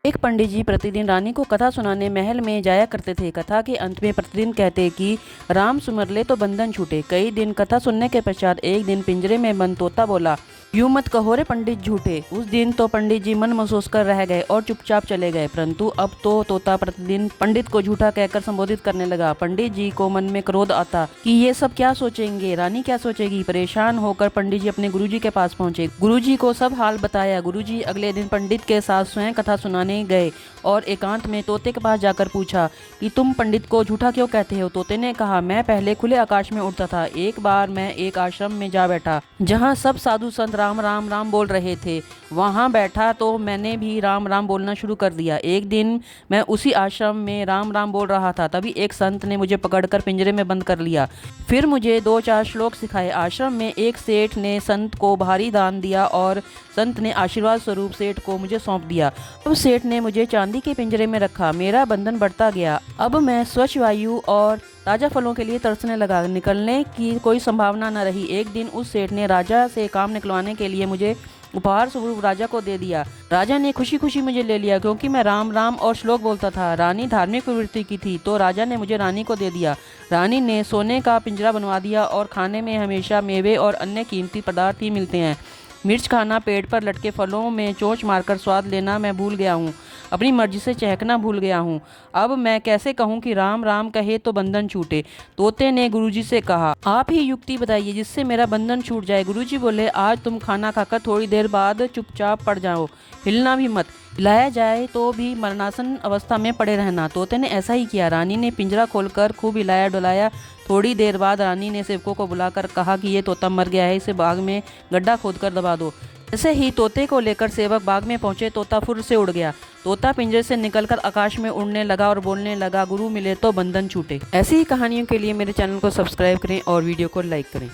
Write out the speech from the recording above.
एक पंडित जी प्रतिदिन रानी को कथा सुनाने महल में जाया करते थे। कथा के अंत में प्रतिदिन कहते कि राम सुमर ले तो बंधन छूटे। कई दिन कथा सुनने के पश्चात एक दिन पिंजरे में बंद तोता बोला, यूं मत कहो रे पंडित झूठे। उस दिन तो पंडित जी मन महसूस कर रह गए और चुपचाप चले गए। परंतु अब तो तोता प्रतिदिन पंडित को झूठा कहकर संबोधित करने लगा। पंडित जी को मन में क्रोध आता कि ये सब क्या सोचेंगे, रानी क्या सोचेगी। परेशान होकर पंडित जी अपने गुरुजी के पास पहुंचे। गुरुजी को सब हाल बताया। गुरुजी अगले दिन पंडित के साथ स्वयं कथा सुनाने गए और एकांत में तोते के पास जाकर पूछा कि तुम पंडित को झूठा क्यों कहते हो। तोते ने कहा, मैं पहले खुले आकाश में उड़ता था। एक बार मैं एक आश्रम में जा बैठा जहाँ सब साधु संत राम राम राम बोल रहे थे। वहाँ बैठा तो मैंने भी राम राम बोलना शुरू कर दिया। एक दिन मैं उसी आश्रम में राम राम बोल रहा था, तभी एक संत ने मुझे पकड़कर पिंजरे में बंद कर लिया। फिर मुझे 2-4 श्लोक सिखाए। आश्रम में एक सेठ ने संत को भारी दान दिया और संत ने आशीर्वाद स्वरूप सेठ को मुझे सौंप दिया। अब सेठ ने मुझे चांदी के पिंजरे में रखा। मेरा बंधन बढ़ता गया। अब मैं स्वच्छ वायु और ताजा फलों के लिए तरसने लगा। निकलने की कोई संभावना न रही। एक दिन उस सेठ ने राजा से काम निकलवाने के लिए मुझे उपहार स्वरूप राजा को दे दिया। राजा ने खुशी खुशी मुझे ले लिया क्योंकि मैं राम राम और श्लोक बोलता था। रानी धार्मिक प्रवृत्ति की थी तो राजा ने मुझे रानी को दे दिया। रानी ने सोने का पिंजरा बनवा दिया और खाने में हमेशा मेवे और अन्य कीमती पदार्थ ही मिलते हैं। मिर्च खाना, पेड़ पर लटके फलों में चोंच मारकर स्वाद लेना मैं भूल गया हूँ। अपनी मर्जी से चहकना भूल गया हूँ। अब मैं कैसे कहूँ कि राम राम कहे तो बंधन छूटे। तोते ने गुरुजी से कहा, आप ही युक्ति बताइए जिससे मेरा बंधन छूट जाए। गुरुजी बोले, आज तुम खाना खाकर थोड़ी देर बाद चुपचाप पड़ जाओ, हिलना भी मत। हिलाया जाए तो भी मरणासन अवस्था में पड़े रहना। तोते ने ऐसा ही किया। रानी ने पिंजरा खोलकर खूब हिलाया डुलाया। थोड़ी देर बाद रानी ने सेवकों को बुलाकर कहा कि ये तोता मर गया है, इसे बाग में गड्ढा खोदकर दबा दो। जैसे ही तोते को लेकर सेवक बाग में पहुंचे, तोता फुर से उड़ गया। तोता पिंजरे से निकलकर आकाश में उड़ने लगा और बोलने लगा, गुरु मिले तो बंधन छूटे। ऐसी ही कहानियों के लिए मेरे चैनल को सब्सक्राइब करें और वीडियो को लाइक करें।